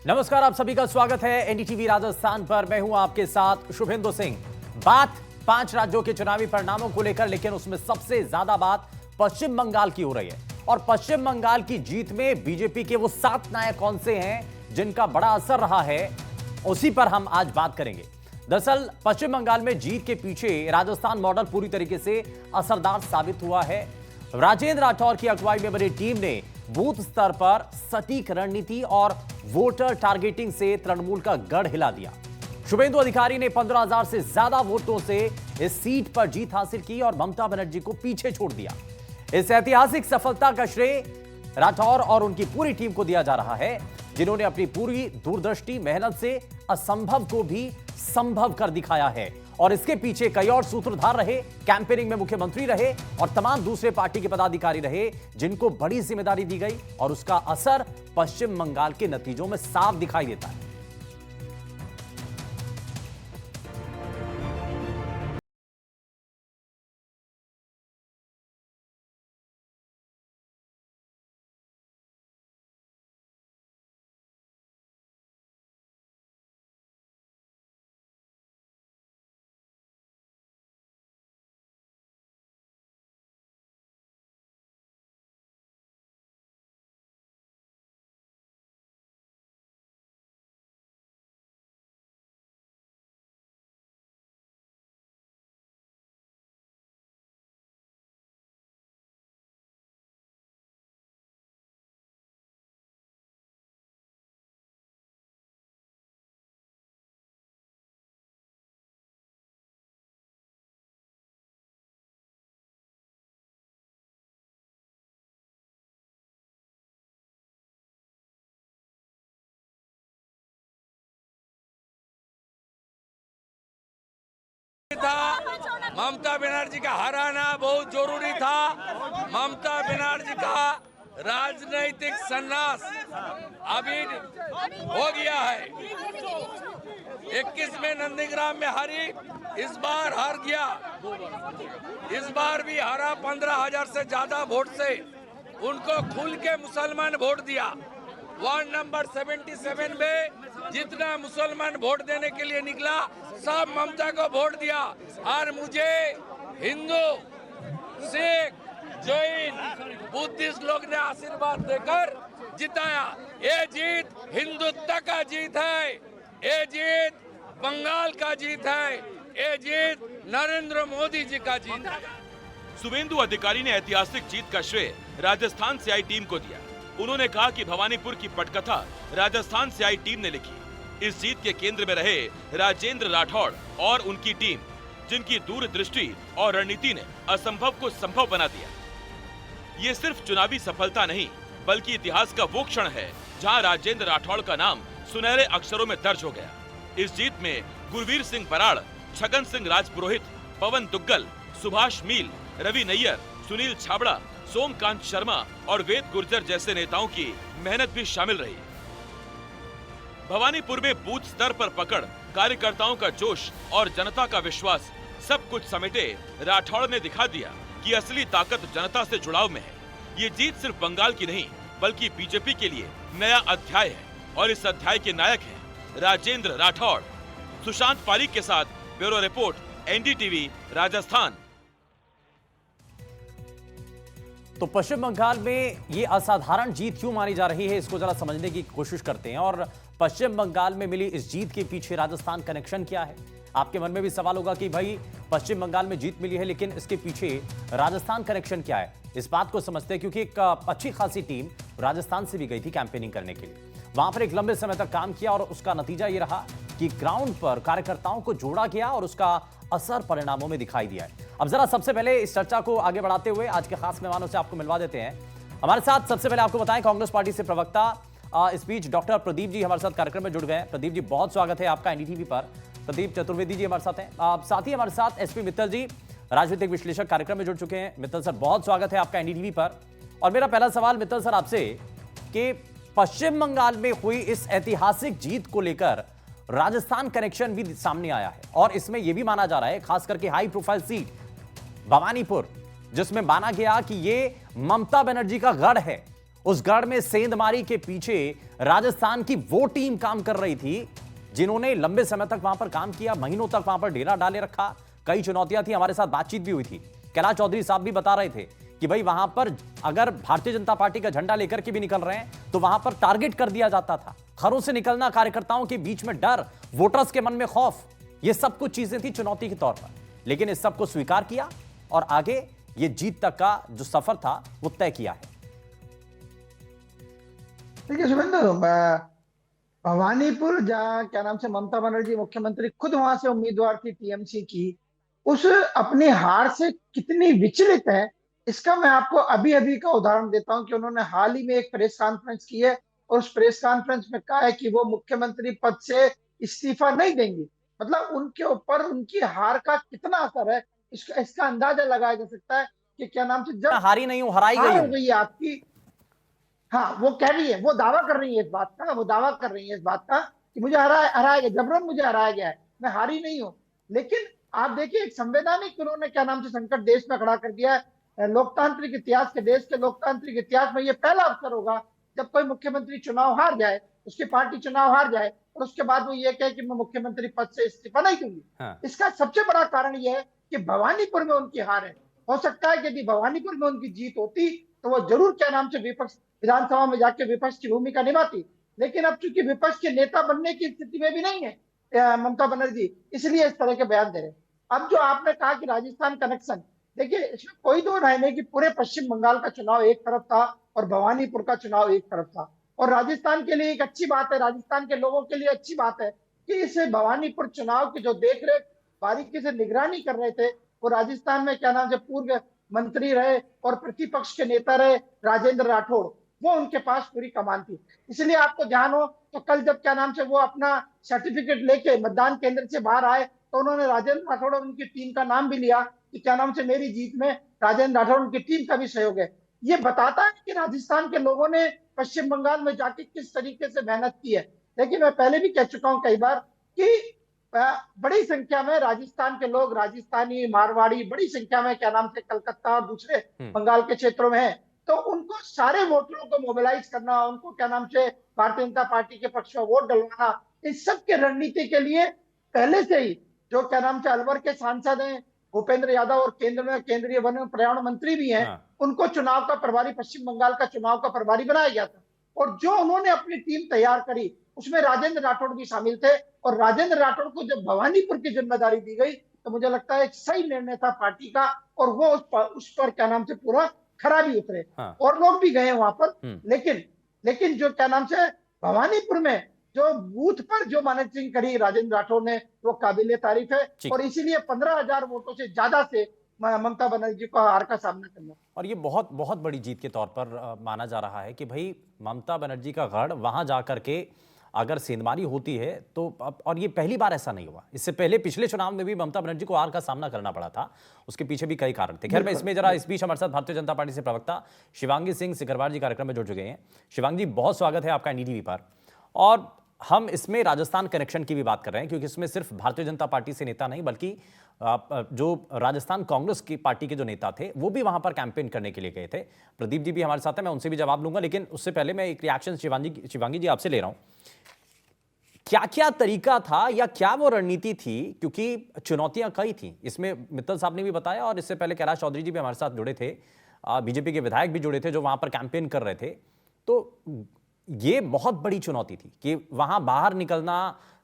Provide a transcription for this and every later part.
नमस्कार, आप सभी का स्वागत है एनडीटीवी राजस्थान पर। मैं हूं आपके साथ शुभेंदु सिंह। बात 5 राज्यों के चुनावी परिणामों को लेकर, लेकिन उसमें सबसे ज्यादा बात पश्चिम बंगाल की हो रही है। और पश्चिम बंगाल की जीत में बीजेपी के वो 7 नायक कौन से हैं जिनका बड़ा असर रहा है, उसी पर हम आज बात करेंगे। दरअसल पश्चिम बंगाल में जीत के पीछे राजस्थान मॉडल पूरी तरीके से असरदार साबित हुआ है। राजेंद्र राठौर की अगुवाई में बनी टीम ने बूथ स्तर पर सटीक रणनीति और वोटर टारगेटिंग से तृणमूल का गढ़ हिला दिया। शुभेंदु अधिकारी ने 15,000 से ज्यादा वोटों से इस सीट पर जीत हासिल की और ममता बनर्जी को पीछे छोड़ दिया। इस ऐतिहासिक सफलता का श्रेय राठौर और उनकी पूरी टीम को दिया जा रहा है, जिन्होंने अपनी पूरी दूरदृष्टि मेहनत से असंभव को भी संभव कर दिखाया है। और इसके पीछे कई और सूत्रधार रहे, कैंपेनिंग में मुख्यमंत्री रहे और तमाम दूसरे पार्टी के पदाधिकारी रहे, जिनको बड़ी जिम्मेदारी दी गई और उसका असर पश्चिम बंगाल के नतीजों में साफ दिखाई देता है। था ममता बनर्जी का हराना बहुत जरूरी था। ममता बनर्जी का राजनीतिक संन्यास अभी हो गया है। 21 में नंदीग्राम में हारी, इस बार हार गया। इस बार भी हारा 15,000 से ज्यादा वोट से। उनको खुल के मुसलमान वोट दिया। वार्ड नंबर 77 में जितना मुसलमान वोट देने के लिए निकला, सब ममता को वोट दिया। और मुझे हिंदू, सिख, जैन, बुद्धिस्ट लोग ने आशीर्वाद देकर जिताया। ये जीत हिंदुत्व का जीत है, ये जीत बंगाल का जीत है, ये जीत नरेंद्र मोदी जी का जीत है। शुभेंदु अधिकारी ने ऐतिहासिक जीत का श्रेय राजस्थान से आई टीम को दिया। उन्होंने कहा कि भवानीपुर की पटकथा राजस्थान से आई टीम ने लिखी। इस जीत के केंद्र में रहे राजेंद्र राठौड़ और उनकी टीम, जिनकी दूरदृष्टि और रणनीति ने असंभव को संभव बना दिया। ये सिर्फ चुनावी सफलता नहीं, बल्कि इतिहास का वो क्षण है जहां राजेंद्र राठौड़ का नाम सुनहरे अक्षरों में दर्ज हो गया। इस जीत में गुरवीर सिंह बराड़, छगन सिंह राजपुरोहित, पवन दुग्गल, सुभाष मील, रवि नैयर, सुनील छाबड़ा, सोमकांत शर्मा और वेद गुर्जर जैसे नेताओं की मेहनत भी शामिल रही। भवानीपुर में बूथ स्तर पर पकड़, कार्यकर्ताओं का जोश और जनता का विश्वास सब कुछ समेटे राठौड़ ने दिखा दिया कि असली ताकत जनता से जुड़ाव में है। ये जीत सिर्फ बंगाल की नहीं, बल्कि बीजेपी के लिए नया अध्याय है और इस अध्याय के नायक हैं राजेंद्र राठौड़। सुशांत पारीक के साथ ब्यूरो रिपोर्ट, एनडीटीवी राजस्थान। तो पश्चिम बंगाल में ये असाधारण जीत क्यों मानी जा रही है, इसको जरा समझने की कोशिश करते हैं। और पश्चिम बंगाल में मिली इस जीत के पीछे राजस्थान कनेक्शन क्या है? आपके मन में भी सवाल होगा कि भाई पश्चिम बंगाल में जीत मिली है, लेकिन इसके पीछे राजस्थान कनेक्शन क्या है? इस बात को समझते हैं, क्योंकि एक अच्छी खासी टीम राजस्थान से भी गई थी कैंपेनिंग करने के लिए। वहां पर एक लंबे समय तक काम किया और उसका नतीजा ये रहा कि ग्राउंड पर कार्यकर्ताओं को जोड़ा गया और उसका असर परिणामों में दिखाई दिया है। अब जरा सबसे पहले इस चर्चा को आगे बढ़ाते हुए आज के खास मेहमानों से आपको मिलवा देते हैं। हमारे साथ सबसे पहले आपको बताएं, कांग्रेस पार्टी से प्रवक्ता इस बीच डॉक्टर प्रदीप जी हमारे साथ कार्यक्रम में जुड़ गए हैं। प्रदीप जी, बहुत स्वागत है आपका एनडीटीवी पर। प्रदीप चतुर्वेदी जी हमारे साथ हैं। साथ ही हमारे साथ एसपी मित्तल जी, राजनीतिक विश्लेषक, कार्यक्रम में जुड़ चुके हैं। मित्तल सर, बहुत स्वागत है आपका एनडीटीवी पर। और मेरा पहला सवाल मित्तल सर आपसे कि पश्चिम बंगाल में हुई इस ऐतिहासिक जीत को लेकर राजस्थान कनेक्शन भी सामने आया है और इसमें यह भी माना जा रहा है, खास करके हाई प्रोफाइल सीट भवानीपुर, जिसमें माना गया कि यह ममता बनर्जी का गढ़ है उस गढ़ में सेंधमारी के पीछे राजस्थान की वो टीम काम कर रही थी जिन्होंने लंबे समय तक वहां पर काम किया, महीनों तक वहां पर डेरा डाले रखा। कई चुनौतियां थी, हमारे साथ बातचीत भी हुई थी। कैलाश चौधरी साहब भी बता रहे थे कि भाई वहां पर अगर भारतीय जनता पार्टी का झंडा लेकर के भी निकल रहे हैं तो वहां पर टारगेट कर दिया जाता था। घरों से निकलना, कार्यकर्ताओं के बीच में डर, वोटर्स के मन में खौफ, ये सब कुछ चीजें थी चुनौती के तौर पर। लेकिन इस सब को स्वीकार किया और आगे ये जीत तक का जो सफर था वो तय किया है। देखिए शुभेंदु, भवानीपुर जहाँ क्या नाम से ममता बनर्जी मुख्यमंत्री खुद वहां से उम्मीदवार थी टीएमसी की, उस अपनी हार से कितनी विचलित है इसका मैं आपको अभी अभी का उदाहरण देता हूं कि उन्होंने हाल ही में एक प्रेस कॉन्फ्रेंस की है और उस प्रेस कॉन्फ्रेंस में कहा है कि वो मुख्यमंत्री पद से इस्तीफा नहीं देंगी। मतलब उनके ऊपर उनकी हार का कितना असर है इसका अंदाजा लगाया जा सकता है कि क्या नाम से जब हारी नहीं हूं, हराई गई हार हो हूं। गई है आपकी। हाँ, वो कह रही है, वो दावा कर रही है इस बात का, वो दावा कर रही है इस बात का कि मुझे हराया गया, जबरन मुझे हराया गया है, मैं हारी नहीं हूं। लेकिन आप देखिए एक संवैधानिक उन्होंने क्या नाम से संकट देश में खड़ा कर दिया है। लोकतांत्रिक इतिहास के, देश के लोकतांत्रिक इतिहास में ये पहला अवसर होगा जब कोई मुख्यमंत्री चुनाव हार जाए, उसकी पार्टी चुनाव हार जाए और उसके बाद वो ये कहे कि मैं मुख्यमंत्री पद से इस्तीफा नहीं दूंगी। हाँ। इसका सबसे बड़ा कारण यह है कि भवानीपुर में उनकी हार है। हो सकता है कि यदि भवानीपुर में उनकी जीत होती तो वो जरूर क्या नाम से विपक्ष विधानसभा में जाके विपक्ष की भूमिका निभाती। लेकिन अब चूंकि विपक्ष के नेता बनने की स्थिति में भी नहीं है ममता बनर्जी, इसलिए इस तरह के बयान दे रहे हैं। अब जो आपने कहा कि राजस्थान कनेक्शन, देखिए इसमें कोई दो राय नहीं कि पूरे पश्चिम बंगाल का चुनाव एक तरफ था और भवानीपुर का चुनाव एक तरफ था। और राजस्थान के लिए एक अच्छी बात है, राजस्थान के लोगों के लिए अच्छी बात है कि इस भवानीपुर चुनाव की जो देख रेख बारीकी से निगरानी कर रहे थे वो राजस्थान में क्या नाम से पूर्व मंत्री रहे और प्रतिपक्ष के नेता रहे राजेंद्र राठौड़, वो उनके पास पूरी कमान थी। इसलिए आपको ध्यान हो तो कल जब क्या नाम से वो अपना सर्टिफिकेट लेके मतदान केंद्र से बाहर आए तो उन्होंने राजेंद्र राठौड़ और उनकी टीम का नाम भी लिया कि क्या नाम से मेरी जीत में राजेंद्र राठौड़ उनकी टीम का भी सहयोग है। ये बताता है कि राजस्थान के लोगों ने पश्चिम बंगाल में जाके किस तरीके से मेहनत की है। लेकिन मैं पहले भी कह चुका हूं कई बार कि बड़ी संख्या में राजस्थान के लोग, राजस्थानी, मारवाड़ी बड़ी संख्या में क्या नाम से कलकत्ता और दूसरे बंगाल के क्षेत्रों में है, तो उनको सारे वोटरों को मोबिलाइज करना, उनको क्या नाम से भारतीय जनता पार्टी के पक्ष में वोट डलवाना, इस सब के रणनीति के लिए पहले से ही जो क्या नाम से अलवर के सांसद हैं भूपेंद्र यादव और केंद्र में केंद्रीय वन एवं पर्यावरण मंत्री भी हैं, उनको चुनाव का प्रभारी, पश्चिम बंगाल का चुनाव का प्रभारी बनाया गया था। और जो उन्होंने अपनी टीम तैयार करी उसमें राजेंद्र राठौड़ भी शामिल थे और राजेंद्र राठौड़ को जब भवानीपुर की जिम्मेदारी दी गई तो मुझे लगता है एक सही निर्णय था पार्टी का और वो उस पर क्या नाम से पूरा खरा भी उतरे। और लोग भी गए वहां पर। लेकिन जो क्या नाम से भवानीपुर में जो बूथ पर जो मैनेजिंग करी राजेंद्र राठौड़ ने वो काबिले तारीफ है और इसीलिए 15,000 वोटों से ज्यादा से ममता बनर्जी को हार का सामना करना। और ये बहुत बहुत बड़ी जीत के तौर पर माना जा रहा है कि भाई ममता बनर्जी का गढ़, वहां जाकर के अगर सेंधमारी होती है तो, और ये पहली बार ऐसा नहीं हुआ, इससे पहले पिछले चुनाव में भी ममता बनर्जी को हार का सामना करना पड़ा था, उसके पीछे भी कई कारण थे। खैर मैं इसमें जरा, इस बीच हमारे साथ भारतीय जनता पार्टी से प्रवक्ता शिवांगी सिंह सिकरवार जी कार्यक्रम में जुड़ चुके हैं। शिवांगी जी, बहुत स्वागत है आपका एनडीटीवी पर। और हम इसमें राजस्थान कनेक्शन की भी बात कर रहे हैं क्योंकि इसमें सिर्फ भारतीय जनता पार्टी से नेता नहीं बल्कि जो राजस्थान कांग्रेस की पार्टी के जो नेता थे वो भी वहां पर कैंपेन करने के लिए गए थे। प्रदीप जी भी हमारे साथ हैं, मैं उनसे भी जवाब लूंगा, लेकिन उससे पहले मैं एक रिएक्शन शिवांगी जी आपसे ले रहा हूं। क्या क्या तरीका था या क्या वो रणनीति थी, क्योंकि चुनौतियां कई थी, इसमें मित्तल साहब ने भी बताया और इससे पहले कैलाश चौधरी जी भी हमारे साथ जुड़े थे, बीजेपी के विधायक भी जुड़े थे जो वहां पर कैंपेन कर रहे थे। तो ये बहुत बड़ी चुनौती थी कि वहां बाहर निकलना,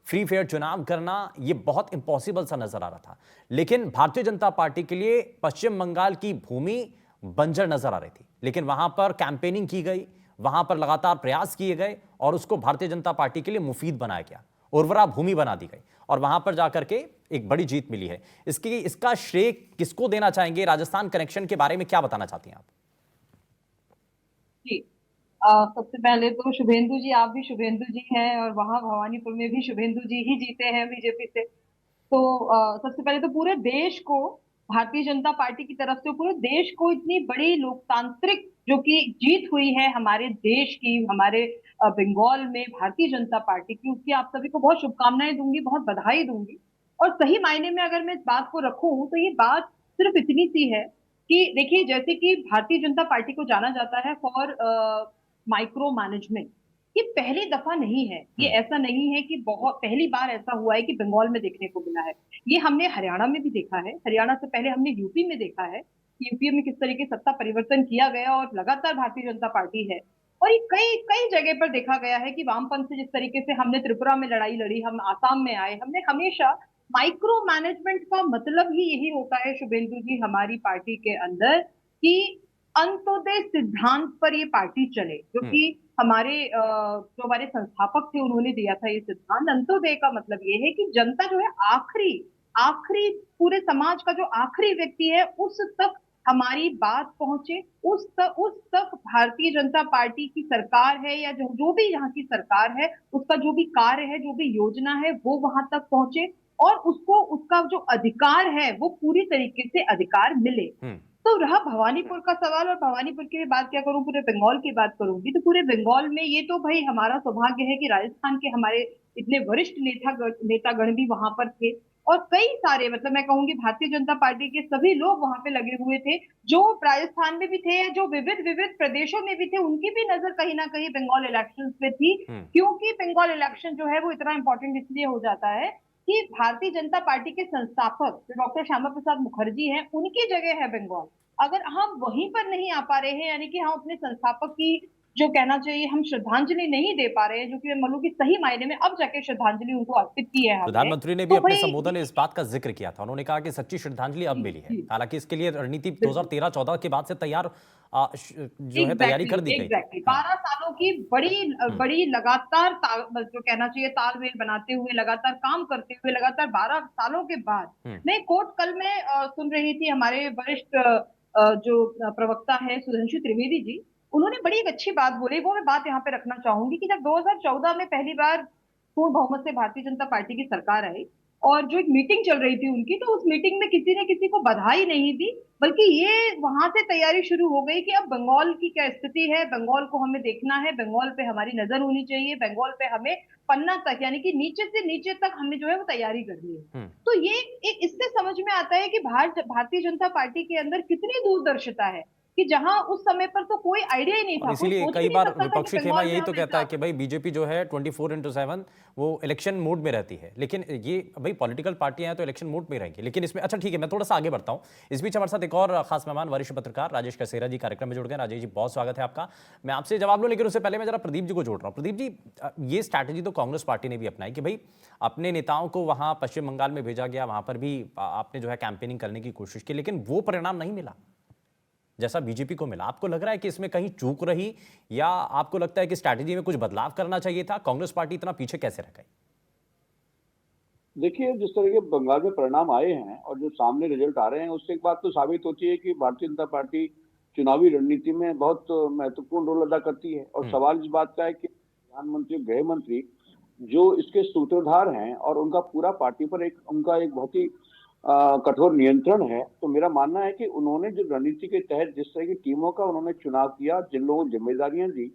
फ्री फेयर चुनाव करना, ये बहुत इंपॉसिबल सा नजर आ रहा था। लेकिन भारतीय जनता पार्टी के लिए पश्चिम बंगाल की भूमि बंजर नजर आ रही थी, लेकिन वहां पर कैंपेनिंग की गई, वहां पर लगातार प्रयास किए गए और उसको भारतीय जनता पार्टी के लिए मुफीद बनाया गया, उर्वरा भूमि बना दी गई और वहां पर जाकर के एक बड़ी जीत मिली है। इसका श्रेय किसको देना चाहेंगे? राजस्थान कनेक्शन के बारे में क्या बताना चाहती हैं आप? जी, सबसे पहले तो शुभेंदु जी, आप भी शुभेंदु जी हैं और वहां भवानीपुर में भी शुभेंदु जी ही जीते हैं बीजेपी से। तो सबसे पहले तो पूरे देश को, भारतीय जनता पार्टी की तरफ से पूरे देश को इतनी बड़ी लोकतांत्रिक जो कि जीत हुई है हमारे देश की, हमारे बंगाल में भारतीय जनता पार्टी की, उसकी आप सभी को बहुत शुभकामनाएं दूंगी, बहुत बधाई दूंगी। और सही मायने में अगर मैं इस बात को रखूं तो ये बात सिर्फ इतनी सी है कि देखिए, जैसे कि भारतीय जनता पार्टी को जाना जाता है फॉर माइक्रो मैनेजमेंट, ये पहली दफा नहीं है। ये ऐसा नहीं है कि बहुत पहली बार ऐसा हुआ है कि बंगाल में देखने को मिला है। ये हमने हरियाणा में भी देखा है, हरियाणा से पहले हमने यूपी में देखा है, यूपी में किस तरीके से सत्ता परिवर्तन किया गया और लगातार भारतीय जनता पार्टी है। और ये कई कई जगह पर देखा गया है कि वामपंथ से जिस तरीके से हमने त्रिपुरा में लड़ाई लड़ी, हम आसाम में आए, हमने हमेशा माइक्रो मैनेजमेंट का मतलब ही यही होता है शुभेंदु जी हमारी पार्टी के अंदर, कि अंत्योदय सिद्धांत पर ये पार्टी चले, जो कि जो हमारे संस्थापक थे उन्होंने दिया था ये सिद्धांत। अंत्योदय का मतलब ये है कि जनता जो है आखिरी आखिरी पूरे समाज का जो आखिरी व्यक्ति है उस तक हमारी बात पहुंचे, उस तक भारतीय जनता पार्टी की सरकार है या जो भी यहाँ की सरकार है उसका जो भी कार्य है, जो भी योजना है वो वहां तक पहुंचे और उसको उसका जो अधिकार है वो पूरी तरीके से अधिकार मिले। तो रहा भवानीपुर का सवाल, और भवानीपुर की बात क्या करूं, पूरे बंगाल की बात करूंगी तो पूरे बंगाल में ये तो भाई हमारा सौभाग्य है कि राजस्थान के हमारे इतने वरिष्ठ नेतागण भी वहां पर थे और कई सारे मतलब मैं कहूंगी भारतीय जनता पार्टी के सभी लोग वहां पे लगे हुए थे, जो राजस्थान में भी थे या जो विविध विविध प्रदेशों में भी थे, उनकी भी नजर कहीं ना कहीं बंगाल इलेक्शन पे थी। क्योंकि बंगाल इलेक्शन जो है वो इतना इंपॉर्टेंट इसलिए हो जाता है कि भारतीय जनता पार्टी के संस्थापक जो डॉक्टर श्यामा प्रसाद मुखर्जी हैं उनकी जगह है बंगाल। अगर हम वहीं पर नहीं आ पा रहे हैं, यानी कि हम अपने संस्थापक की जो कहना चाहिए हम श्रद्धांजलि नहीं दे पा रहे हैं, जो कि मैं मानूं कि सही मायने में अब जाके श्रद्धांजलि उनको अर्पित की है हमने। प्रधानमंत्री ने भी तो अपने भाई संबोधन में इस बात का जिक्र किया था। उन्होंने कहा कि सच्ची श्रद्धांजलि अब मिली है। हालांकि इसके लिए रणनीति 2013-14 के बाद से तैयार जो है तैयारी कर दी गई। एग्जैक्टली 12 सालों की बड़ी लगातार जो कहना चाहिए तालमेल बनाते हुए, लगातार काम करते हुए, लगातार 12 सालों के बाद मैं कोर्ट कल में सुन रही थी, हमारे वरिष्ठ जो प्रवक्ता है सुधांशु त्रिवेदी जी, उन्होंने बड़ी एक अच्छी बात बोली, वो मैं बात यहाँ पे रखना चाहूंगी कि जब 2014 में पहली बार पूर्ण बहुमत से भारतीय जनता पार्टी की सरकार आई और जो एक मीटिंग चल रही थी उनकी, तो उस मीटिंग में किसी ने किसी को बधाई नहीं दी, बल्कि ये वहां से तैयारी शुरू हो गई कि अब बंगाल की क्या स्थिति है, बंगाल को हमें देखना है, बंगाल पे हमारी नजर होनी चाहिए, बंगाल पे हमें पन्ना तक यानी कि नीचे से नीचे तक हमें जो है वो तैयारी करनी है। तो ये एक इससे समझ में आता है कि भारतीय जनता पार्टी के अंदर कितनी दूरदर्शिता है कि जहां उस समय पर तो कोई आइडिया ही नहीं था। और इसीलिए कई बार विपक्षी खेमा यही तो कहता है कि भाई बीजेपी जो है 24/7 वो इलेक्शन मोड में रहती है, लेकिन ये भाई पॉलिटिकल पार्टियां हैं तो इलेक्शन मोड में रहेंगी। लेकिन इसमें अच्छा ठीक है, मैं थोड़ा सा आगे बढ़ता हूं। इस बीच हमारे साथ एक और खास मेहमान वरिष्ठ पत्रकार राजेश कसेरा जी कार्यक्रम में जुड़ गए। राजेश जी बहुत स्वागत है आपका। मैं आपसे जवाब लूं, लेकिन उससे पहले मैं जरा प्रदीप जी को जोड़ रहा हूं। प्रदीप जी, ये स्ट्रैटेजी तो कांग्रेस पार्टी ने भी अपनाई कि भाई अपने नेताओं को वहां पश्चिम बंगाल में भेजा गया, वहां पर भी आपने जो है कैंपेनिंग करने की कोशिश की, लेकिन वो परिणाम नहीं मिला जैसा बीजेपी को मिला। आपको लग रहा है कि इसमें कहीं चूक रही, या आपको लगता है कि स्ट्रैटेजी में कुछ बदलाव करना चाहिए था? कांग्रेस पार्टी इतना पीछे कैसे रह गई? देखिए, जिस तरह के बंगाल में परिणाम आए हैं और जो सामने रिजल्ट आ रहे हैं, उससे एक बात तो साबित होती है कि भारतीय जनता पार्टी चुनावी रणनीति में बहुत महत्वपूर्ण रोल अदा करती है। और सवाल इस बात का है कि प्रधानमंत्री, गृह मंत्री जो इसके सूत्रधार हैं और उनका पूरा पार्टी पर उनका एक बहुत ही कठोर नियंत्रण है, तो मेरा मानना है कि उन्होंने जो रणनीति के तहत जिस तरह की टीमों का उन्होंने चुनाव किया, जिन लोगों को जिम्मेदारियां दी,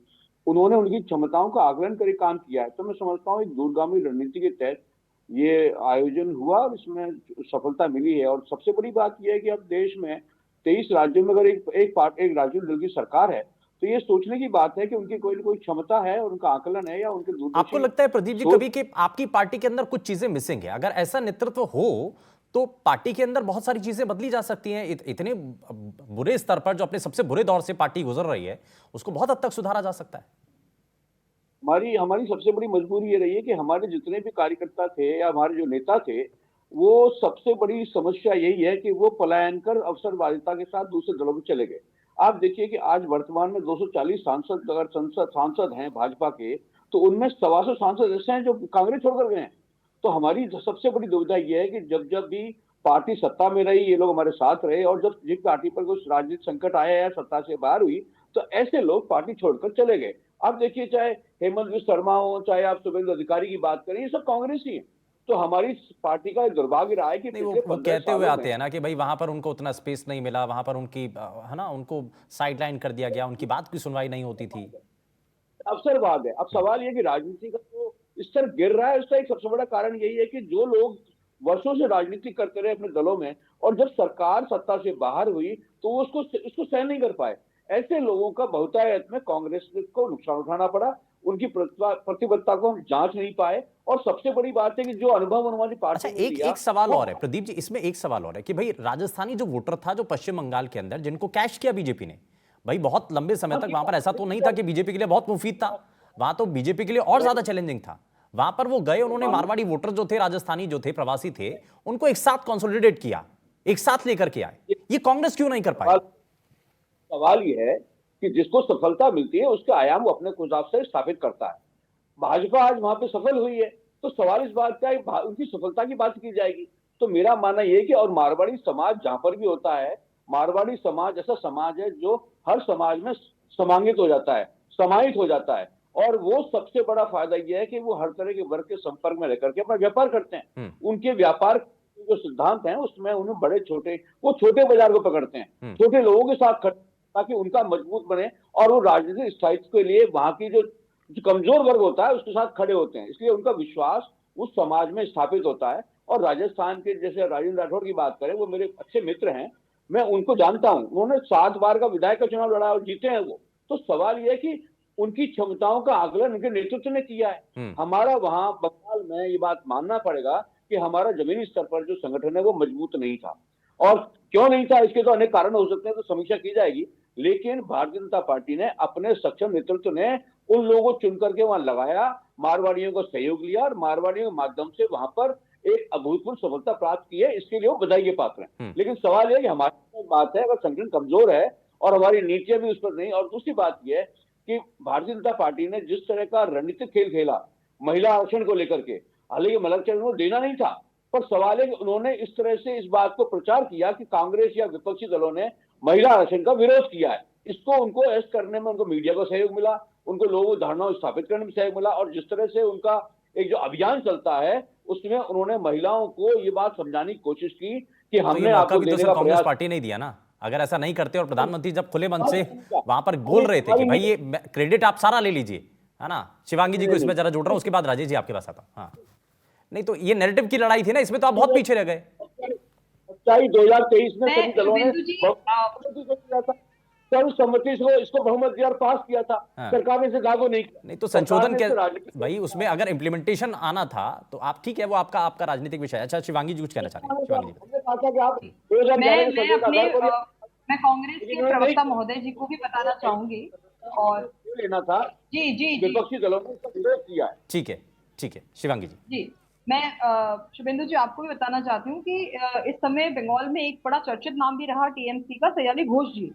उन्होंने उनकी क्षमताओं का आकलन करके काम किया है। तो मैं समझता हूँ एक दूरगामी रणनीति के तहत ये आयोजन हुआ और इसमें सफलता मिली है। और सबसे बड़ी बात यह है कि अब देश में 23 राज्यों में अगर एक राजनीतिक दल की सरकार है तो ये सोचने की बात है कि उनकी कोई ना कोई क्षमता है और उनका आकलन है, या उनके दूरदर्शी। आपको लगता है प्रदीप जी कभी कि आपकी पार्टी के अंदर कुछ चीजें मिसिंग है? अगर ऐसा नेतृत्व हो तो पार्टी के अंदर बहुत सारी चीजें बदली जा सकती हैं। इतने बुरे स्तर पर जो अपने सबसे बुरे दौर से पार्टी गुजर रही है उसको बहुत हद तक सुधारा जा सकता है। हमारी सबसे बड़ी मजबूरी ये रही है कि हमारे जितने भी कार्यकर्ता थे या हमारे जो नेता थे, वो सबसे बड़ी समस्या यही है कि वो पलायन कर अवसरवादिता के साथ दूसरे दलों में चले गए। आप देखिए कि आज वर्तमान में 240 सांसद अगर सांसद हैं भाजपा के, तो उनमें 125 सांसद ऐसे हैं जो कांग्रेस छोड़कर गए हैं। तो हमारी सबसे बड़ी दुविधा यह है कि जब भी पार्टी सत्ता में रही, ये लोग हमारे साथ रहे, और जब जिस पार्टी पर कुछ राजनीतिक संकट आया या सत्ता से बाहर हुई, तो ऐसे लोग पार्टी छोड़कर चले गए। आप देखिए, चाहे हेमंत बिस्वा शर्मा हो, चाहे आप शुभेंदु अधिकारी की बात करें, ये सब कांग्रेस ही है। तो हमारी पार्टी का दुर्भाग्य रहा है कि नहीं, वो कहते हुए आते हैं ना कि भाई वहां पर उनको उतना स्पेस नहीं मिला, वहां पर उनकी है ना, उनको साइडलाइन कर दिया गया, उनकी बात की सुनवाई नहीं होती थी। अवसरवाद है। अब सवाल ये कि राजनीति का जो स्तर गिर रहा है, उसका एक सबसे बड़ा कारण यही है कि जो लोग वर्षों से राजनीति करते रहे अपने दलों में, और जब सरकार सत्ता से बाहर हुई तो वो उसको सहन नहीं कर पाए। ऐसे लोगों का बहुतायत में कांग्रेस को नुकसान उठाना पड़ा, उनकी प्रतिबद्धता को हम जांच नहीं पाए, और सबसे बड़ी बात है कि जो अनुभव उन्होंने अच्छा, पार्टी में लिया, एक सवाल और है प्रदीप जी, इसमें एक सवाल और है कि भाई राजस्थानी जो वोटर था जो पश्चिम बंगाल के अंदर जिनको कैश किया बीजेपी ने, भाई बहुत लंबे समय तक वहां पर ऐसा तो नहीं था कि बीजेपी के लिए बहुत मुफीद था, वहां तो बीजेपी के लिए और ज्यादा चैलेंजिंग था। वहां पर वो गए, उन्होंने मारवाड़ी वोटर जो थे, राजस्थानी जो थे, प्रवासी थे, उनको एक साथ कंसोलिडेट किया, एक साथ लेकर के आए। ये कांग्रेस क्यों नहीं कर पाई? सवाल ये है कि जिसको सफलता मिलती है उसके आयाम वो अपने हिसाब से स्थापित करता है। भाजपा आज वहां पे सफल हुई है, तो सवाल इस बात का है उनकी सफलता की बात की जाएगी। तो मेरा मानना यह है कि, और मारवाड़ी समाज जहां पर भी होता है, मारवाड़ी समाज ऐसा समाज है जो हर समाज में समांगित हो जाता है, समाहित हो जाता है, और वो सबसे बड़ा फायदा यह है कि वो हर तरह के वर्ग के संपर्क में रहकर के अपना व्यापार करते हैं। उनके व्यापार जो सिद्धांत हैं उसमें उन्हें बड़े छोटे, वो छोटे बाजार को पकड़ते हैं, छोटे लोगों के साथ ताकि उनका मजबूत बने, और वो राजनीतिक स्थायित्व के लिए वहां की जो कमजोर वर्ग होता है उसके साथ खड़े होते हैं, इसलिए उनका विश्वास उस समाज में स्थापित होता है। और राजस्थान के जैसे राजेंद्र राठौड़ की बात करें, वो मेरे अच्छे मित्र हैं, मैं उनको जानता हूं, उन्होंने 7 बार का विधायक का चुनाव लड़ा और जीते हैं वो। तो सवाल यह है कि उनकी क्षमताओं का आकलन उनके नेतृत्व ने किया है। हमारा वहां बंगाल में ये बात मानना पड़ेगा कि हमारा जमीनी स्तर पर जो संगठन है वो मजबूत नहीं था, और क्यों नहीं था इसके तो अनेक कारण हो सकते हैं, तो समीक्षा की जाएगी। लेकिन भारतीय जनता पार्टी ने अपने सक्षम नेतृत्व ने उन लोगों को चुन करके वहां लगाया, मारवाड़ियों को सहयोग लिया, और मारवाड़ियों के माध्यम से वहां पर एक अभूतपूर्व सफलता प्राप्त की है, इसके लिए वो बधाई के पात्र हैं। लेकिन सवाल यह है कि हमारी बात है, अगर संगठन कमजोर है और हमारी नीतियां भी उस पर नहीं, और दूसरी बात यह है कि भारतीय जनता पार्टी ने जिस तरह का रणनीतिक खेल खेला महिला आरक्षण को लेकर के, हालांकि महिला आरक्षण को देना नहीं था, पर सवाल है कि उन्होंने इस तरह से इस बात को प्रचार किया कि कांग्रेस या विपक्षी दलों ने महिला आरक्षण का विरोध किया है। इसको उनको ऐसे करने में उनको मीडिया को सहयोग मिला, उनको लोगों धारणाओं स्थापित करने में सहयोग मिला, और जिस तरह से उनका एक जो अभियान चलता है उसमें उन्होंने महिलाओं को ये बात समझाने की कोशिश की कि हमने आपको देने का कांग्रेस पार्टी नहीं दिया ना। अगर ऐसा नहीं करते और प्रधानमंत्री जब खुले मन से वहां पर बोल रहे थे कि भाई ये क्रेडिट आप सारा ले लीजिए, है ना। शिवांगी जी को इसमें जरा जोड़ रहा हूं, उसके बाद राजेश जी आपके पास आता हूं। हाँ, नहीं तो ये नैरेटिव की लड़ाई थी ना, इसमें तो आप बहुत पीछे रह गए। 2023 में सभी दलों ने सर्वसम्मति से इसको बहुमत दिया और पास किया था। सरकार ने इसे लागू नहीं किया। नहीं तो संशोधन के भाई उसमें अगर इम्प्लीमेंटेशन आना था तो आप ठीक है, वो आपका राजनीतिक विषय है। अच्छा, शिवांगी जी कुछ कहना चाह रही हैं? शिवांगी मैं कांग्रेस के प्रवक्ता महोदय जी को भी बताना चाहूंगी, और लेना था जी विपक्षी दलों ने इसका विरोध किया है। ठीक है शिवांगी जी। मैं शुभेंदु जी आपको भी बताना चाहती हूँ कि इस समय बंगाल में एक बड़ा चर्चित नाम भी रहा टीएमसी का सयाली घोष जी।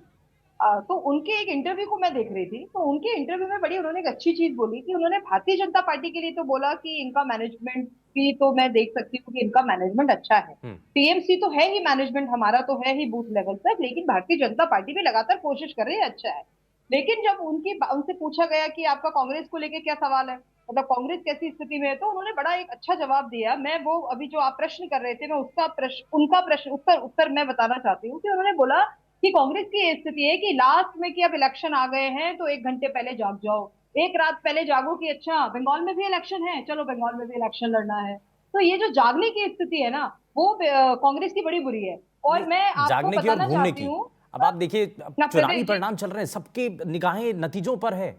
तो उनके एक इंटरव्यू को मैं देख रही थी, तो उनके इंटरव्यू में बड़ी उन्होंने एक अच्छी चीज बोली कि उन्होंने भारतीय जनता पार्टी के लिए तो बोला कि इनका मैनेजमेंट की तो मैं देख सकती हूँ कि इनका मैनेजमेंट अच्छा है, टीएमसी तो है ही मैनेजमेंट, हमारा तो है ही बूथ लेवल तक, लेकिन भारतीय जनता पार्टी भी लगातार कोशिश कर रही है, अच्छा है। लेकिन जब उनसे पूछा गया कि आपका कांग्रेस को लेकर क्या सवाल है, मतलब कांग्रेस कैसी स्थिति में है, तो उन्होंने बड़ा एक अच्छा जवाब दिया। मैं वो अभी जो आप प्रश्न कर रहे थे, मैं उनका प्रश्न उत्तर मैं बताना चाहती हूँ कि उन्होंने बोला कि कांग्रेस की स्थिति है कि लास्ट में कि अब इलेक्शन आ गए हैं तो 1 घंटे पहले जाग जाओ, एक रात पहले जागो कि अच्छा बंगाल में भी इलेक्शन है, चलो बंगाल में भी इलेक्शन लड़ना है। तो ये जो जागने की स्थिति है ना, वो कांग्रेस की बड़ी बुरी है। और मैं आपको बताना चाहती हूँ, अब आप देखिए चुनावी परिणाम चल रहे हैं, सबकी निगाहें नतीजों पर है,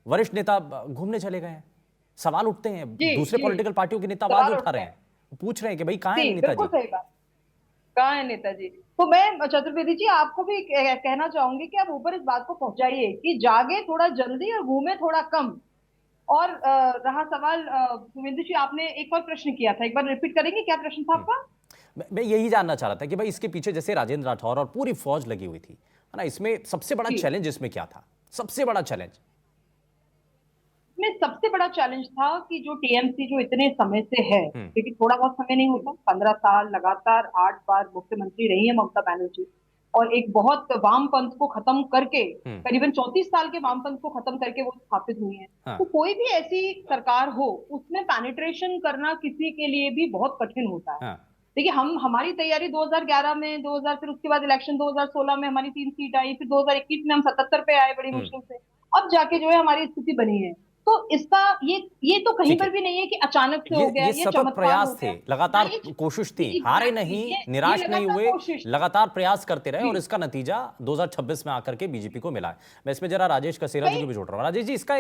वरिष्ठ नेता घूमने चले गए हैं, सवाल उठते हैं, दूसरे पॉलिटिकल पार्टियों के नेता आवाज उठा रहे हैं, पूछ रहे हैं कि भाई कहाँ है नेताजी, कहाँ है नेताजी। तो मैं चतुर्वेदी जी आपको भी कहना चाहूंगी कि आप ऊपर इस बात को पहुंचाइए कि जागे थोड़ा जल्दी और घूमे थोड़ा कम। और रहा सवाल सुमेंद्र जी, आपने एक और प्रश्न किया था, एक बार रिपीट करेंगे, क्या प्रश्न था आपका? मैं यही जानना चाह रहा था कि भाई इसके पीछे जैसे राजेंद्र राठौर और पूरी फौज लगी हुई थी, है ना, इसमें सबसे बड़ा चैलेंज इसमें क्या था? सबसे बड़ा चैलेंज में सबसे बड़ा चैलेंज था कि जो टीएमसी जो इतने समय से है, क्योंकि थोड़ा बहुत समय नहीं होता, 15 साल लगातार 8 बार मुख्यमंत्री रही है ममता बनर्जी, और एक बहुत वामपंथ को खत्म करके, करीबन 34 साल के वामपंथ को खत्म करके वो स्थापित हुई है। तो कोई भी ऐसी सरकार हो, उसमें पेनिट्रेशन करना किसी के लिए भी बहुत कठिन होता है। देखिए हमारी तैयारी 2011 में, 2000 फिर उसके बाद इलेक्शन 2016 में हमारी 3 सीट आई, फिर 2021 में हम 77 पे आए बड़ी मुश्किल से, अब जाके जो है हमारी स्थिति बनी है। तो इसका ये तो कहीं ठीक है। पर भी नहीं है कि अचानक से हो गया, ये ये सतत चमत्कार हो प्रयास थे, गया। लगातार हाँ, ये कोशिश थी, हारे एग्जैक्टली नहीं, ये निराश नहीं लगातार हुए, कोशिश। लगातार प्रयास करते रहे जी। और इसका नतीजा 2026 में आकर के बीजेपी को मिला है। मैं इसमें जरा राजेश कसेरा जी कई को भी जोड़ रहा हूं। राजेश जी, इसका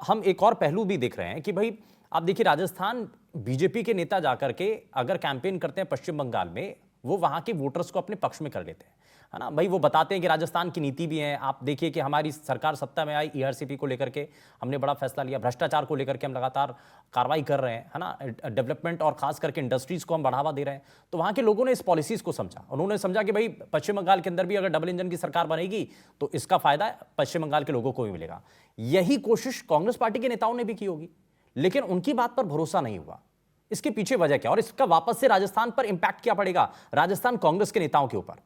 हम एक और पहलू भी देख रहे हैं कि भाई आप देखिए, राजस्थान बीजेपी के नेता जाकर के अगर कैंपेन करते हैं पश्चिम बंगाल में, वो वहां के वोटर्स को अपने पक्ष में कर लेते हैं, है ना भाई। वो बताते हैं कि राजस्थान की नीति भी है। आप देखिए कि हमारी सरकार सत्ता में आई, ईआरसीपी को लेकर के हमने बड़ा फैसला लिया, भ्रष्टाचार को लेकर के हम लगातार कार्रवाई कर रहे हैं, है ना, डेवलपमेंट और खास करके इंडस्ट्रीज को हम बढ़ावा दे रहे हैं। तो वहां के लोगों ने इस पॉलिसीज को समझा, उन्होंने समझा कि भाई पश्चिम बंगाल के अंदर भी अगर डबल इंजन की सरकार बनेगी तो इसका फायदा पश्चिम बंगाल के लोगों को भी मिलेगा। यही कोशिश कांग्रेस पार्टी के नेताओं ने भी की होगी, लेकिन उनकी बात पर भरोसा नहीं हुआ। इसके पीछे वजह क्या, और इसका वापस से राजस्थान पर इंपैक्ट क्या पड़ेगा, राजस्थान कांग्रेस के नेताओं के ऊपर?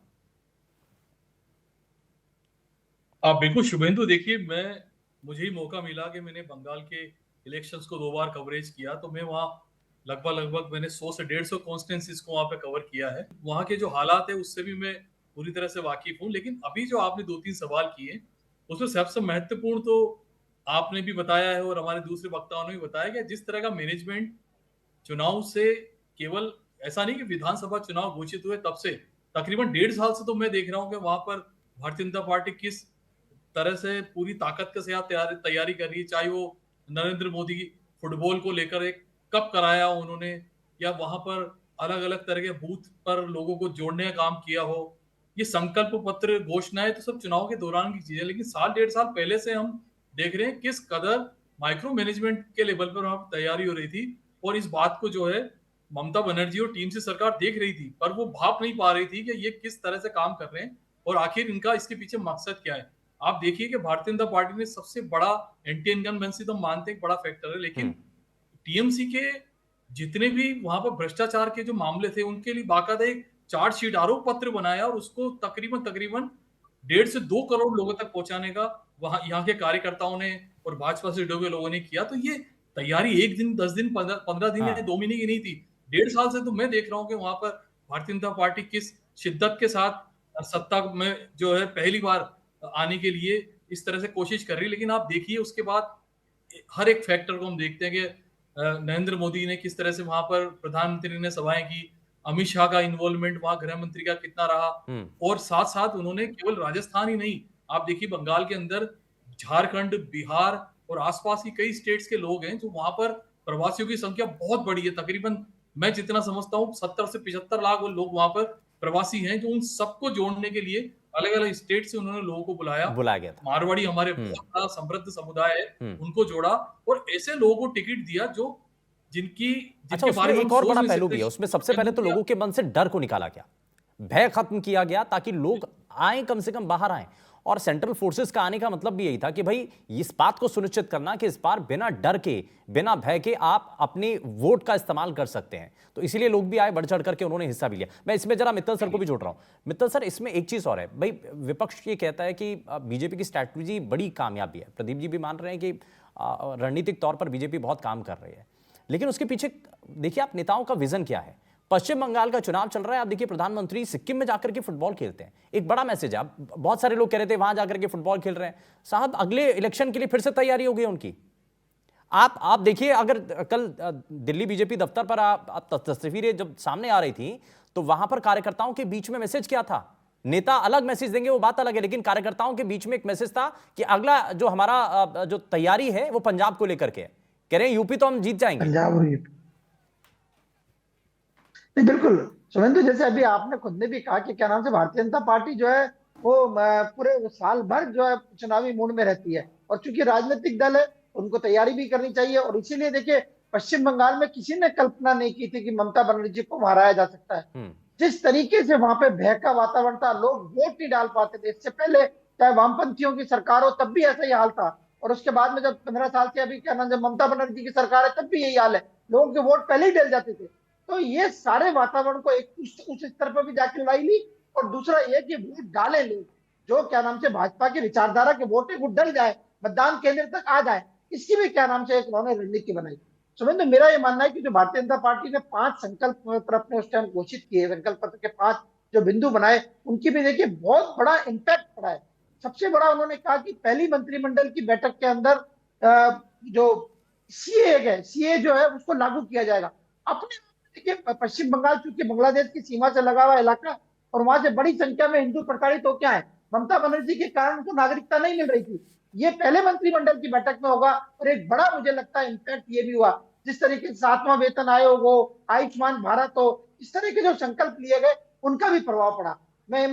बिल्कुल शुभेंदु, देखिए मुझे ही मौका मिला कि मैंने बंगाल के इलेक्शंस को 2 बार कवरेज किया, तो मैं वहाँ लगभग मैंने 100 से 150 कॉन्स्टिट्यूंसीज को वहाँ पे कवर किया है। वहाँ के जो हालात है उससे भी मैं पूरी तरह से वाकिफ हूँ। लेकिन अभी जो आपने 2-3 सवाल किए, उसमें सबसे महत्वपूर्ण तो आपने भी बताया है और हमारे दूसरे वक्ताओं ने भी बताया कि जिस तरह का मैनेजमेंट चुनाव से, केवल ऐसा नहीं कि विधानसभा चुनाव घोषित हुए तब से, तकरीबन 1.5 साल से तो मैं देख रहा हूँ कि वहां पर भारतीय जनता पार्टी किस तरह से पूरी ताकत के साथ तैयारी कर रही है। चाहे वो नरेंद्र मोदी की फुटबॉल को लेकर एक कप कराया उन्होंने, या वहां पर अलग अलग तरह के बूथ पर लोगों को जोड़ने का काम किया हो, ये संकल्प पत्र, घोषणाएं तो सब चुनाव के दौरान की चीजें। लेकिन 1.5 साल पहले से हम देख रहे हैं किस कदर माइक्रो मैनेजमेंट के लेवल पर वहां तैयारी हो रही थी। और इस बात को जो है ममता बनर्जी और टीम से सरकार देख रही थी, पर वो भाप नहीं पा रही थी कि ये किस तरह से काम कर रहे हैं और आखिर इनका इसके पीछे मकसद क्या है। आप देखिए कि भारतीय जनता पार्टी ने सबसे बड़ा एंटी इनकम्बेंसी तो मानते हैं बड़ा फैक्टर है, लेकिन टीएमसी के जितने भी वहां पर भ्रष्टाचार के जो मामले थे उनके लिए बाकायदा एक चार्जशीट, आरोप पत्र बनाया और उसको तकरीबन 1.5 से 2 करोड़ लोगों तक पहुंचाने का वहां यहाँ के कार्यकर्ताओं ने और भाजपा से जुड़े हुए लोगों ने किया। तो ये तैयारी 1 दिन, 10 दिन, 15 दिन या 2 महीने की नहीं थी, 1.5 साल से तो मैं देख रहा हूँ कि वहां पर भारतीय जनता पार्टी किस शिद्दत के साथ सत्ता में जो है पहली बार आने के लिए इस तरह से कोशिश कर रही है। लेकिन आप देखिए उसके बाद हर एक फैक्टर को हम देखते हैं कि नरेंद्र मोदी ने किस तरह से वहां पर, प्रधानमंत्री ने सभाएं की, अमित शाह का इन्वॉल्वमेंट वहां गृह मंत्री का कितना रहा, और साथ साथ उन्होंने केवल राजस्थान ही नहीं, आप देखिए बंगाल के अंदर झारखंड, बिहार और आसपास की कई स्टेट्स के लोग हैं जो वहां पर प्रवासियों की संख्या बहुत बड़ी है। तकरीबन मैं जितना समझता हूँ 70 से 75 लाख वो लोग वहां पर प्रवासी हैं, जो उन सबको जोड़ने के लिए अलग अलग स्टेट से उन्होंने लोगों को बुलाया गया था। मारवाड़ी हमारे बहुत बड़ा समृद्ध समुदाय है, उनको जोड़ा और ऐसे लोगों को टिकट दिया जो जिनके बारे में एक और बड़ा पहलू भी है। उसमें सबसे पहले तो लोगों के मन से डर को निकाला गया, भय खत्म किया गया, ताकि लोग आए, कम से कम बाहर आए। और सेंट्रल फोर्सेस का आने का मतलब भी यही था कि भाई इस बात को सुनिश्चित करना कि इस बार बिना डर के, बिना भय के आप अपने वोट का इस्तेमाल कर सकते हैं। तो इसीलिए लोग भी आए, बढ़ चढ़ करके उन्होंने हिस्सा भी लिया। मैं इसमें जरा मित्तल सर को भी जोड़ रहा हूं। मित्तल सर, इसमें एक चीज और है भाई, विपक्ष ये कहता है कि बीजेपी की स्ट्रैटेजी बड़ी कामयाबी है, प्रदीप जी भी मान रहे हैं कि रणनीतिक तौर पर बीजेपी बहुत काम कर रही है, लेकिन उसके पीछे देखिए आप नेताओं का विजन क्या है। पश्चिम बंगाल का चुनाव चल रहा है, आप देखिए प्रधानमंत्री सिक्किम में जाकर के फुटबॉल खेलते हैं, एक बड़ा मैसेज है। बहुत सारे लोग कह रहे थे वहां जाकर के फुटबॉल खेल रहे हैं, साहब अगले इलेक्शन के लिए फिर से तैयारी हो गई उनकी। आप देखिए, अगर कल दिल्ली बीजेपी दफ्तर पर आप तस्वीरें जब सामने आ रही थी तो वहां पर कार्यकर्ताओं के बीच में मैसेज क्या था। नेता अलग मैसेज देंगे वो बात अलग है, लेकिन कार्यकर्ताओं के बीच में एक मैसेज था कि अगला जो हमारा जो तैयारी है वो पंजाब को लेकर के, कह रहे हैं यूपी तो हम जीत जाएंगे। पंजाब और यूपी, नहीं बिल्कुल शुभेंदु, जैसे अभी आपने खुद ने भी कहा कि क्या नाम से भारतीय जनता पार्टी जो है वो पूरे साल भर जो है चुनावी मूड में रहती है, और चूंकि राजनीतिक दल है उनको तैयारी भी करनी चाहिए। और इसीलिए देखिए पश्चिम बंगाल में किसी ने कल्पना नहीं की थी कि ममता बनर्जी को हराया जा सकता है। जिस तरीके से वहां पे भय का वातावरण था, लोग वोट नहीं डाल पाते थे। इससे पहले चाहे वामपंथियों की सरकार हो तब भी ऐसा ही हाल था, और उसके बाद में जब 15 साल से अभी क्या नाम, जब ममता बनर्जी की सरकार है तब भी यही हाल है, लोगों के वोट पहले ही डल जाते थे। तो ये सारे वातावरण को एक उस स्तर पर भी जाके लड़ाई ली, और दूसरा ये कि वोट डाले लोग, जो क्या नाम से भाजपा की विचारधारा के वोट है वो डल जाए, मतदान केंद्र तक आ जाए, इसकी भी क्या नाम से एक उन्होंने रणनीति बनाई। सुमेंद्र, मेरा ये मानना है कि जो भारतीय जनता पार्टी ने 5 संकल्प पत्र अपने उस टाइम घोषित किए, संकल्प पत्र के 5 जो बिंदु बनाए, उनकी भी देखिए बहुत बड़ा इंपैक्ट पड़ा है। सबसे बड़ा उन्होंने कहा कि पहली मंत्रिमंडल की बैठक के अंदर जो सीए जो है उसको लागू किया जाएगा। अपने देखिए पश्चिम बंगाल चूंकि बांग्लादेश की सीमा से लगा हुआ इलाका और वहां से बड़ी संख्या में हिंदू प्रताड़ित हो क्या है, ममता बनर्जी के कारण उनको नागरिकता नहीं मिल रही थी। ये पहले मंत्रिमंडल की बैठक में होगा और एक बड़ा मुझे लगता है इम्पैक्ट ये भी हुआ, जिस तरीके से 7वां वेतन आयोग हो, आयुष्मान भारत हो, इस तरह के जो संकल्प लिए गए उनका भी प्रभाव पड़ा। मैं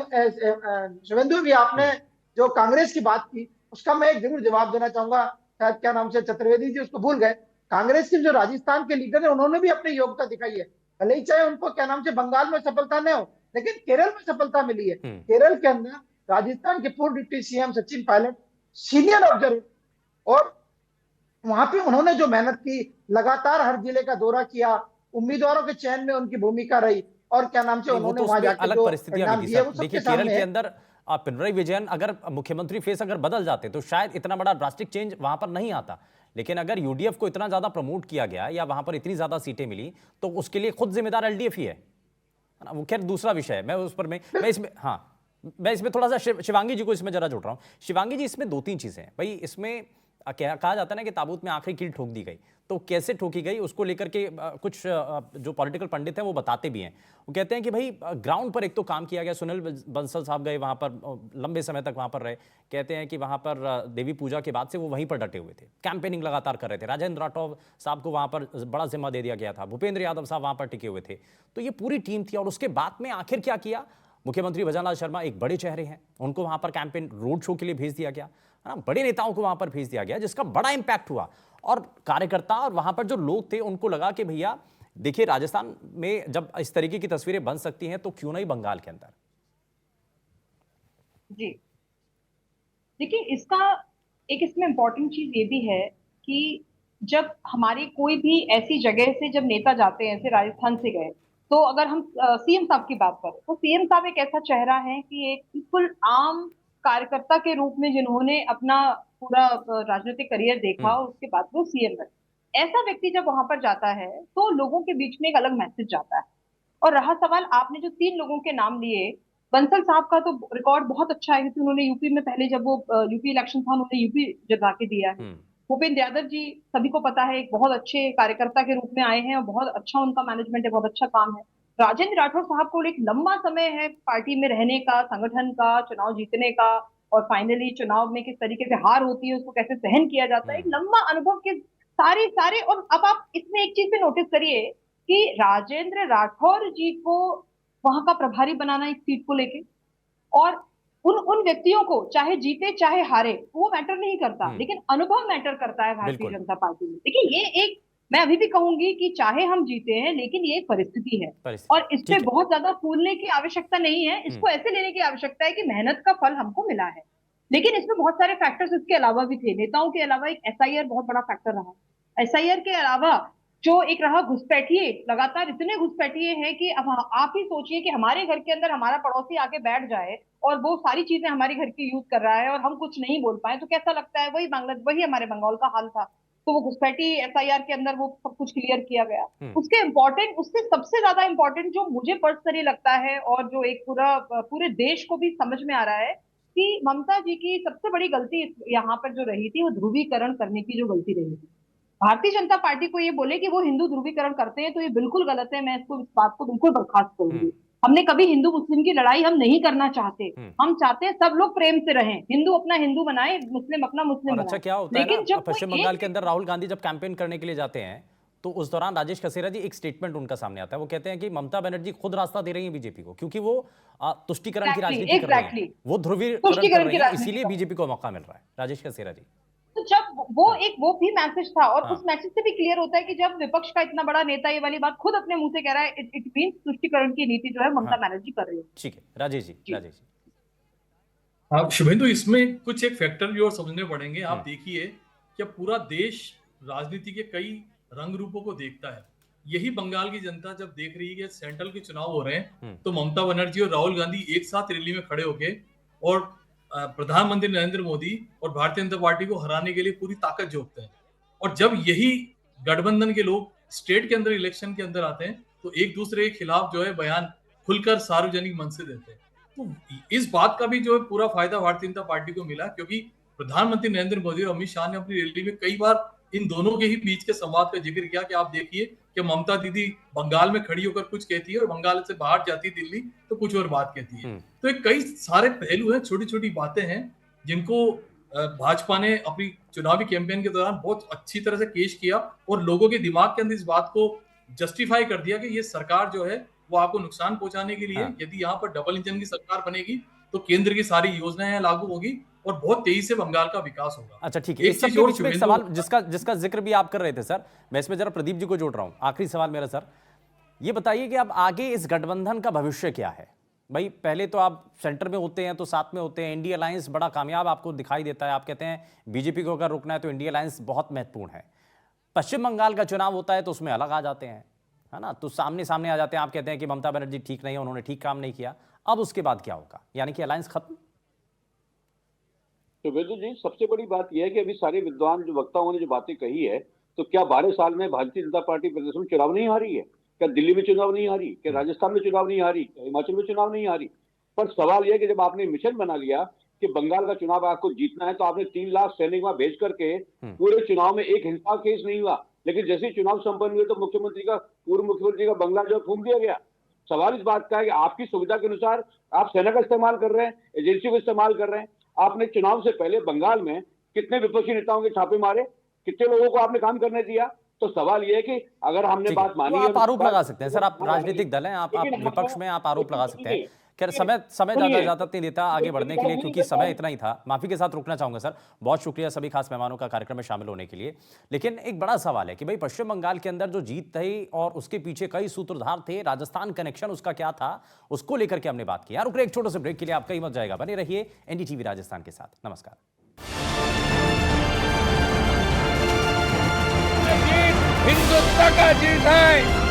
शुभेंदु भी आपने जो कांग्रेस की बात की उसका मैं एक जरूर जवाब देना चाहूंगा। शायद क्या नाम से चतुर्वेदी जी उसको भूल गए। कांग्रेस के जो राजस्थान के लीडर है उन्होंने भी अपनी योग्यता दिखाई है, भले ही चाहे उनको क्या नाम से बंगाल में सफलता न हो, लेकिन केरल में सफलता मिली है। केरल के अंदर राजस्थान के पूर्व deputy CM Sachin Pilot senior observer, और वहां पे उन्होंने जो मेहनत की, लगातार हर जिले का दौरा किया, उम्मीदवारों के चयन में उनकी भूमिका रही, और क्या नाम से उन्होंने वहां जाकर अलग जो परिस्थितियां परिणाम भी थी दिए सर। वो देखिए सबके केरल सामने के है। अंदर पिनराई विजयन अगर मुख्यमंत्री फेस अगर बदल जाते तो शायद इतना बड़ा ड्रास्टिक चेंज वहां पर नहीं आता, लेकिन अगर यूडीएफ को इतना ज्यादा प्रमोट किया गया या वहां पर इतनी ज्यादा सीटें मिली तो उसके लिए खुद जिम्मेदार एलडीएफ ही है ना। वो खैर दूसरा विषय है, मैं उस पर मैं इसमें हाँ मैं इसमें थोड़ा सा शिवांगी जी को इसमें जरा जोड़ रहा हूँ। शिवांगी जी, इसमें 2-3 चीजें हैं भाई। इसमें कहा जाता है ना कि ताबूत में आखिरी कील ठोक दी गई, तो कैसे ठोकी गई उसको लेकर के कुछ जो पॉलिटिकल पंडित हैं वो बताते भी हैं। वो कहते हैं कि भाई ग्राउंड पर एक तो काम किया गया, सुनील बंसल साहब गए वहां पर, लंबे समय तक वहां पर रहे। कहते हैं कि वहां पर देवी पूजा के बाद से वो वहीं पर डटे हुए थे, कैंपेनिंग लगातार कर रहे थे। राजेंद्र राठौर साहब को वहां पर बड़ा जिम्मा दे दिया गया था, भूपेंद्र यादव साहब वहां पर टिके हुए थे। तो ये पूरी टीम थी, और उसके बाद में आखिर क्या किया, मुख्यमंत्री भजनलाल शर्मा एक बड़े चेहरे हैं, उनको वहां पर कैंपेन रोड शो के लिए भेज दिया गया, है ना। बड़े नेताओं को वहां पर भेज दिया गया जिसका बड़ा इंपैक्ट हुआ, और कार्यकर्ता और वहां पर जो लोग थे उनको लगा कि भैया देखिए राजस्थान में जब इस तरीके की तस्वीरें बन सकती हैं तो क्यों नहीं बंगाल के अंदर। जी देखिए, इसका एक इसमें इम्पोर्टेंट चीज ये भी है कि जब हमारी कोई भी ऐसी जगह से जब नेता जाते हैं, ऐसे राजस्थान से गए, तो अगर हम सीएम साहब की बात करें तो सीएम साहब एक ऐसा चेहरा है कि एक बिल्कुल आम कार्यकर्ता के रूप में जिन्होंने अपना पूरा राजनीतिक करियर देखा और उसके बाद वो सीएम बने, ऐसा व्यक्ति जब वहां पर जाता है तो लोगों के बीच में एक अलग मैसेज जाता है। और रहा सवाल आपने जो 3 लोगों के नाम लिए, बंसल साहब का तो रिकॉर्ड बहुत अच्छा है क्योंकि उन्होंने यूपी में पहले जब वो यूपी इलेक्शन था उन्होंने यूपी जिता के दिया है। भूपेंद्र यादव जी सभी को पता है, एक बहुत अच्छे कार्यकर्ता के रूप में आए हैं और बहुत अच्छा उनका मैनेजमेंट है, बहुत अच्छा काम है। राजेंद्र राठौर साहब को एक लंबा समय है पार्टी में रहने का, संगठन का, चुनाव जीतने का, और फाइनली चुनाव में किस तरीके से हार होती है उसको कैसे सहन किया जाता है, एक लंबा अनुभव के सारे सारे। और अब आप इसमें एक चीज पे नोटिस करिए कि राजेंद्र राठौर जी को वहां का प्रभारी बनाना एक सीट को लेके, और उन व्यक्तियों को चाहे जीते चाहे हारे वो मैटर नहीं करता, लेकिन अनुभव मैटर करता है भारतीय जनता पार्टी में। देखिए ये एक, मैं अभी भी कहूंगी कि चाहे हम जीते हैं लेकिन ये एक परिस्थिति है और इस पे बहुत ज्यादा फूलने की आवश्यकता नहीं है। इसको ऐसे लेने की आवश्यकता है कि मेहनत का फल हमको मिला है, लेकिन इसमें बहुत सारे फैक्टर्स इसके अलावा भी थे। नेताओं के अलावा एक एसआईआर बहुत बड़ा फैक्टर रहा। एसआईआर के अलावा जो एक रहा घुसपैठिए, लगातार इतने घुसपैठिए हैं कि अब आप ही सोचिए कि हमारे घर के अंदर हमारा पड़ोसी आके बैठ जाए और वो सारी चीजें हमारे घर की यूज कर रहा है और हम कुछ नहीं बोल पाए तो कैसा लगता है। वही हमारे बंगाल का हाल था। तो वो घुसपैठी एसआईआर के अंदर वो सब कुछ क्लियर किया गया। उससे सबसे ज्यादा इंपॉर्टेंट जो मुझे पर्सनली लगता है और जो एक पूरे देश को भी समझ में आ रहा है कि ममता जी की सबसे बड़ी गलती यहाँ पर जो रही थी वो ध्रुवीकरण करने की जो गलती रही थी। भारतीय जनता पार्टी को ये बोले कि वो हिंदू ध्रुवीकरण करते हैं तो ये बिल्कुल गलत है। मैं इस बात को बिल्कुल बर्खास्त करूंगी। हमने कभी हिंदू मुस्लिम की लड़ाई हम नहीं करना चाहते। हम चाहते हैं सब लोग प्रेम से रहें, हिंदू अपना हिंदू बनाए, मुस्लिम अपना मुस्लिम बनाए। अच्छा क्या होता है ना, पश्चिम बंगाल के अंदर राहुल गांधी जब कैंपेन करने के लिए जाते हैं तो उस दौरान राजेश खसेरा जी एक स्टेटमेंट उनका सामने आता है। वो कहते हैं कि ममता बनर्जी खुद रास्ता दे रही है बीजेपी को, क्योंकि वो तुष्टीकरण की राजनीति कर रही है, वो ध्रुवीकरण कर रही है, इसीलिए बीजेपी को मौका मिल रहा है। राजेश खसेरा जी, तो जब वो भी मैसेज था और उस मैसेज से भी क्लियर होता है कि जब विपक्ष का इतना बड़ा नेता ये वाली बात खुद अपने मुंह से कह रहा है, इट मींस तुष्टीकरण की नीति जो है ममता बनर्जी कर रही है। ठीक है राजेश जी। हाँ शुभेंदु, इसमें कुछ एक फैक्टर भी और समझने पड़ेंगे। आप देखिए कि पूरा देश राजनीति के कई रंग रूपों को देखता है। यही बंगाल की जनता जब देख रही है कि सेंट्रल के चुनाव हो रहे हैं तो ममता बनर्जी और राहुल गांधी एक साथ रैली में खड़े होके और प्रधानमंत्री नरेंद्र मोदी और भारतीय जनता पार्टी को हराने के लिए पूरी ताकत झोंकते हैं। और जब यही गठबंधन के लोग स्टेट के अंदर इलेक्शन के अंदर आते हैं तो एक दूसरे के खिलाफ जो है बयान खुलकर सार्वजनिक मंच से देते हैं। तो इस बात का भी जो है पूरा फायदा भारतीय जनता पार्टी को मिला, क्योंकि प्रधानमंत्री नरेंद्र मोदी और अमित शाह ने अपनी रैली में कई बार इन दोनों के ही बीच के संवाद का जिक्र किया कि आप देखिए कि ममता दीदी बंगाल में खड़ी होकर कुछ कहती है और बंगाल से बाहर जाती है दिल्ली तो कुछ और बात कहती है। तो एक कई सारे पहलू हैं, छोटी छोटी बातें हैं जिनको भाजपा ने अपनी चुनावी कैंपेन के दौरान बहुत अच्छी तरह से पेश किया और लोगों के दिमाग के अंदर इस बात को जस्टिफाई कर दिया कि ये सरकार जो है वो आपको नुकसान पहुंचाने के लिए, यदि यहाँ पर डबल इंजन की सरकार बनेगी तो केंद्र की सारी योजनाएं लागू होगी और बहुत तेजी से बंगाल का विकास होगा। अच्छा ठीक है, इस सब के बीच में एक सवाल जिसका जिक्र भी आप कर रहे थे सर, मैं इसमें जरा प्रदीप जी को जोड़ रहा हूं। आखिरी सवाल मेरा सर, ये बताइए कि अब आगे इस गठबंधन का भविष्य क्या है? भाई पहले तो आप सेंटर में होते हैं तो साथ में होते हैं, इंडिया अलायंस बड़ा कामयाब आपको दिखाई देता है, आप कहते हैं बीजेपी को अगर रोकना है तो इंडिया अलायंस बहुत महत्वपूर्ण है। पश्चिम बंगाल का चुनाव होता है तो उसमें अलग आ जाते हैं, है ना, तो सामने सामने आ जाते हैं, आप कहते हैं कि ममता बनर्जी ठीक नहीं है, उन्होंने ठीक काम नहीं किया। अब उसके बाद क्या होगा, यानी कि अलायंस खत्म? तो वेदु जी, सबसे बड़ी बात यह है कि अभी सारे विद्वान जो वक्ताओं ने जो बातें कही है, तो क्या 12 साल में भारतीय जनता पार्टी प्रदेश में चुनाव नहीं हारी है? क्या दिल्ली में चुनाव नहीं हारी? क्या राजस्थान में चुनाव नहीं हारी? क्या हिमाचल में चुनाव नहीं हारी? पर सवाल यह कि जब आपने मिशन बना लिया कि बंगाल का चुनाव आपको जीतना है, तो आपने 3 लाख सैनिक वहां भेज करके पूरे चुनाव में एक हिंसा केस नहीं हुआ, लेकिन जैसे चुनाव संपन्न हुए तो पूर्व मुख्यमंत्री का बंगला जो फूंक दिया गया। सवाल इस बात का है कि आपकी सुविधा के अनुसार आप सेना का इस्तेमाल कर रहे हैं, एजेंसी को इस्तेमाल कर रहे हैं। आपने चुनाव से पहले बंगाल में कितने विपक्षी नेताओं के छापे मारे, कितने लोगों को आपने काम करने दिया? तो सवाल यह है कि अगर हमने बात मानी, आप आरोप लगा सकते हैं सर, आप राजनीतिक दल हैं, आप विपक्ष में आप आरोप लगा सकते हैं। खैर समय ज्यादा इजाजत नहीं देता आगे बढ़ने के लिए, क्योंकि समय इतना ही था। माफी के साथ रुकना चाहूंगा सर, बहुत शुक्रिया सभी खास मेहमानों का कार्यक्रम में शामिल होने के लिए। लेकिन एक बड़ा सवाल है कि भाई पश्चिम बंगाल के अंदर जो जीत थी और उसके पीछे कई सूत्रधार थे, राजस्थान कनेक्शन उसका क्या था, उसको लेकर के हमने बात की। रुक रहे एक छोटे से ब्रेक के लिए, आपका ही मत जाएगा, बने रहिए एनडीटीवी राजस्थान के साथ। नमस्कार। हिंदुत्व का जीत है।